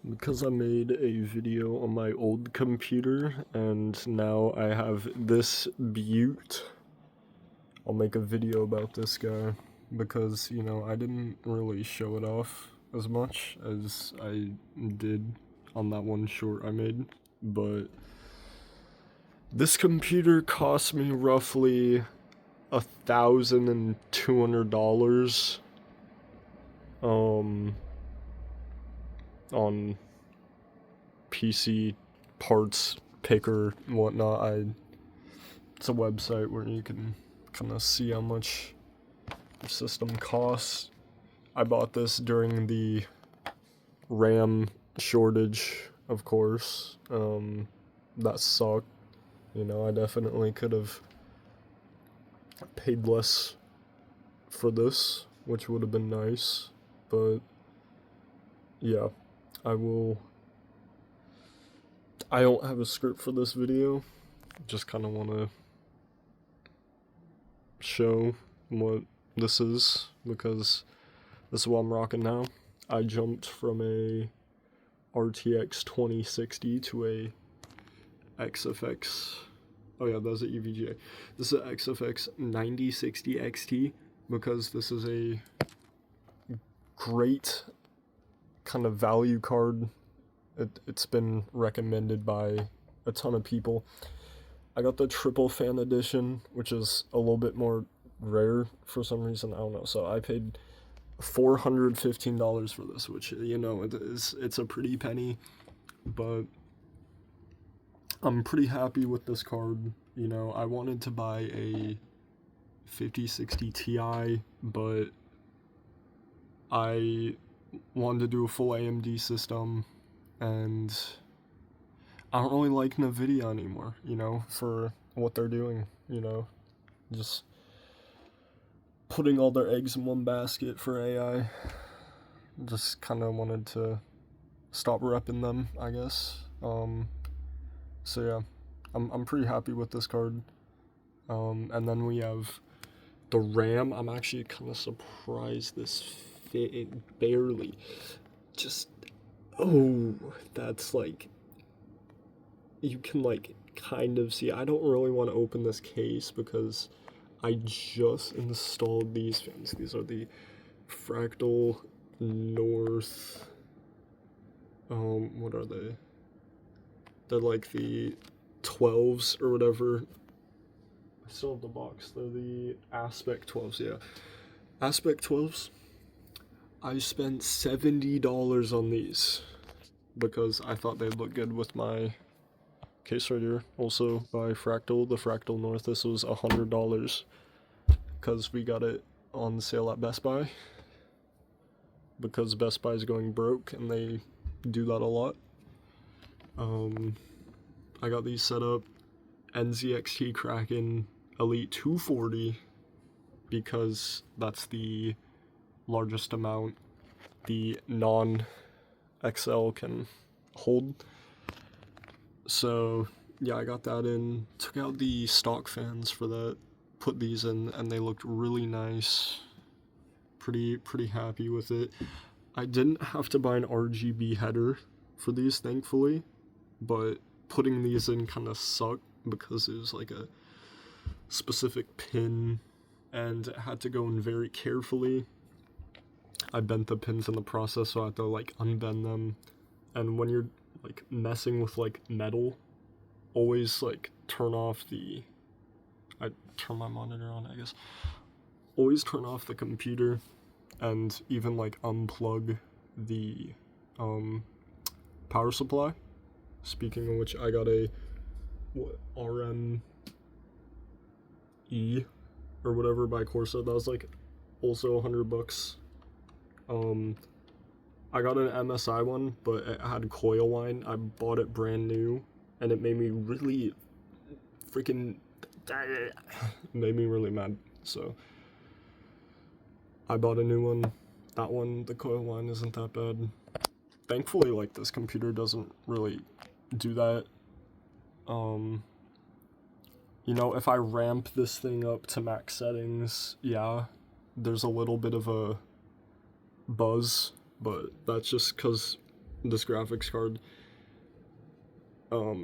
Because I made a video on my old computer and now I have this butte. I'll make a video about this guy because, I didn't really show it off as much as I did on that one short I made, but this computer cost me roughly $1,200 on PC parts picker and whatnot. It's a website where you can kind of see how much the system costs. I bought this during the RAM shortage, of course. That sucked. I definitely could have paid less for this, which would have been nice, but yeah, I don't have a script for this video, just kind of want to show what this is, because this is what I'm rocking now. I jumped from a RTX 2060 to a XFX, oh yeah, that's an EVGA. This is an XFX 9060 XT, because this is a great kind of value card. It's been recommended by a ton of people. I got the triple fan edition, which is a little bit more rare for some reason, I don't know. So I paid $415 for this, which, it's a pretty penny, but I'm pretty happy with this card. I wanted to buy a 5060 Ti, but I wanted to do a full AMD system, and I don't really like NVIDIA anymore, for what they're doing, just putting all their eggs in one basket for AI. Just kind of wanted to stop repping them, I guess. So yeah, I'm pretty happy with this card. And then we have the RAM. I'm actually kind of surprised this fit it barely. That's you can kind of see. I don't really want to open this case because I just installed these fans. These are the Fractal North, what are they? They're like the 12s or whatever. I still have the box. They're the Aspect 12s, yeah. Aspect 12s. I spent $70 on these because I thought they'd look good with my case right here. Also by Fractal, the Fractal North. This was $100 because we got it on sale at Best Buy, because Best Buy is going broke and they do that a lot. I got these set up NZXT Kraken Elite 240 because that's the largest amount the non-XL can hold. So yeah, I got that in, took out the stock fans for that, put these in, and they looked really nice. Pretty happy with it. I didn't have to buy an RGB header for these, thankfully, but putting these in kind of sucked because it was like a specific pin and it had to go in very carefully. I bent the pins in the process, so I had to unbend them. And when you're messing with metal, always turn off the, I turn my monitor on, I guess. Always turn off the computer and even unplug the power supply. Speaking of which, I got a RME or whatever by Corsa. That was also $100. I got an MSI one, but it had coil line. I bought it brand new, and it made me really made me really mad. So I bought a new one. That one, the coil line isn't that bad. Thankfully, this computer doesn't really do that. If I ramp this thing up to max settings, yeah, there's a little bit of a buzz, but that's just because this graphics card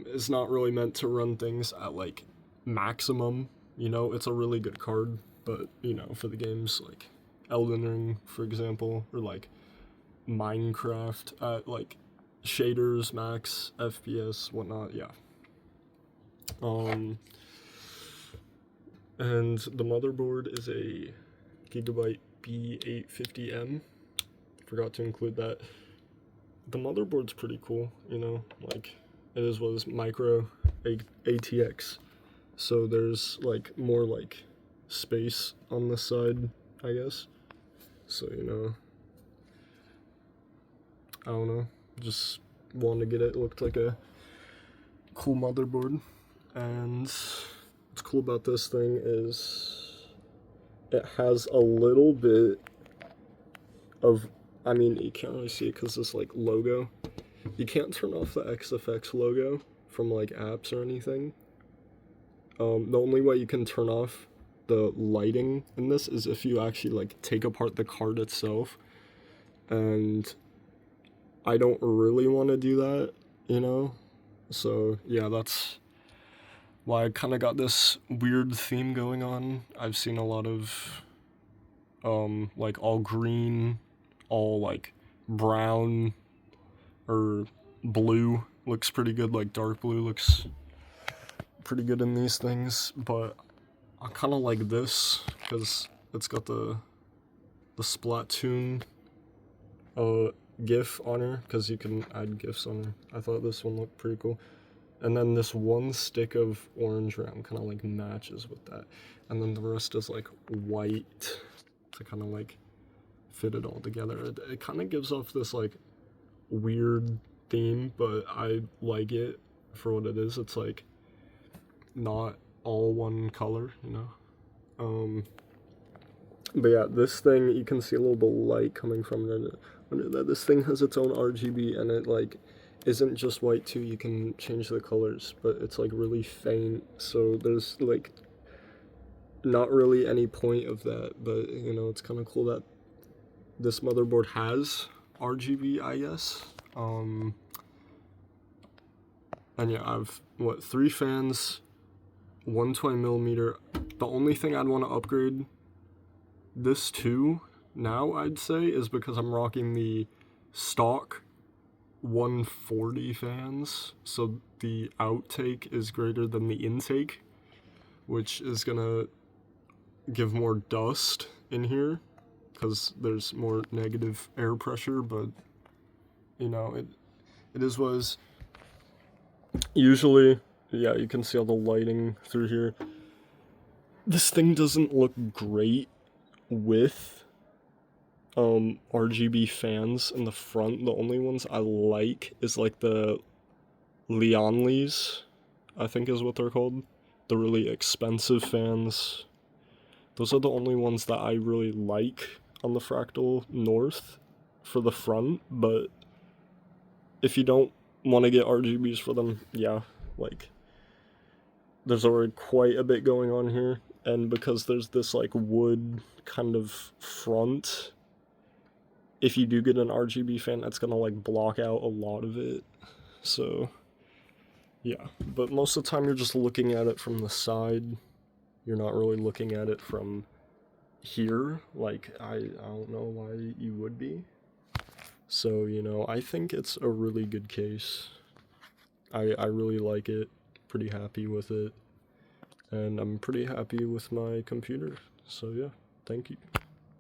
is not really meant to run things at like maximum. You know, it's a really good card, but you know, for the games like Elden Ring, for example, or like Minecraft at like shaders, max, FPS, whatnot, yeah. And the motherboard is a Gigabyte B850M. Forgot to include that. The motherboard's pretty cool, you know, like it was micro ATX. So there's like more like space on this side, I guess. So, you know, I don't know, just wanted to get it. It looked like a cool motherboard. And what's cool about this thing is it has a little bit of, I mean, you can't really see it because this like logo. You can't turn off the XFX logo from like apps or anything. The only way you can turn off the lighting in this is if you actually like take apart the card itself, and I don't really want to do that, you know? So yeah, that's why I kind of got this weird theme going on. I've seen a lot of like all green, all like brown or blue looks pretty good, like dark blue looks pretty good in these things, but I kind of like this because it's got the Splatoon GIF on her, because you can add GIFs on her. I thought this one looked pretty cool. And then this one stick of orange RAM kind of like matches with that. And then the rest is like white to kind of like fit it all together. It kind of gives off this like weird theme, but I like it for what it is. It's like not all one color, you know? But yeah, this thing, you can see a little bit of light coming from it. Under that, this thing has its own RGB, and it like isn't just white too. You can change the colors, but it's like really faint, so there's like not really any point of that. But you know, it's kind of cool that this motherboard has RGB, I guess. And yeah, I've 3 fans, 120mm. The only thing I'd want to upgrade this to now, I'd say, is because I'm rocking the stock 140 fans, so the outtake is greater than the intake, which is gonna give more dust in here because there's more negative air pressure. But you know, it is what is. Usually, yeah, you can see all the lighting through here. This thing doesn't look great with RGB fans in the front. The only ones I like is like the Leonleys, I think is what they're called. The really expensive fans. Those are the only ones that I really like on the Fractal North for the front, but if you don't want to get RGBs for them, yeah, like there's already quite a bit going on here, and because there's this like wood kind of front, if you do get an RGB fan, that's gonna like block out a lot of it. So yeah, but most of the time you're just looking at it from the side. You're not really looking at it from here. Like I don't know why you would be. So, you know, I think it's a really good case. I really like it, pretty happy with it, and I'm pretty happy with my computer. So yeah, thank you.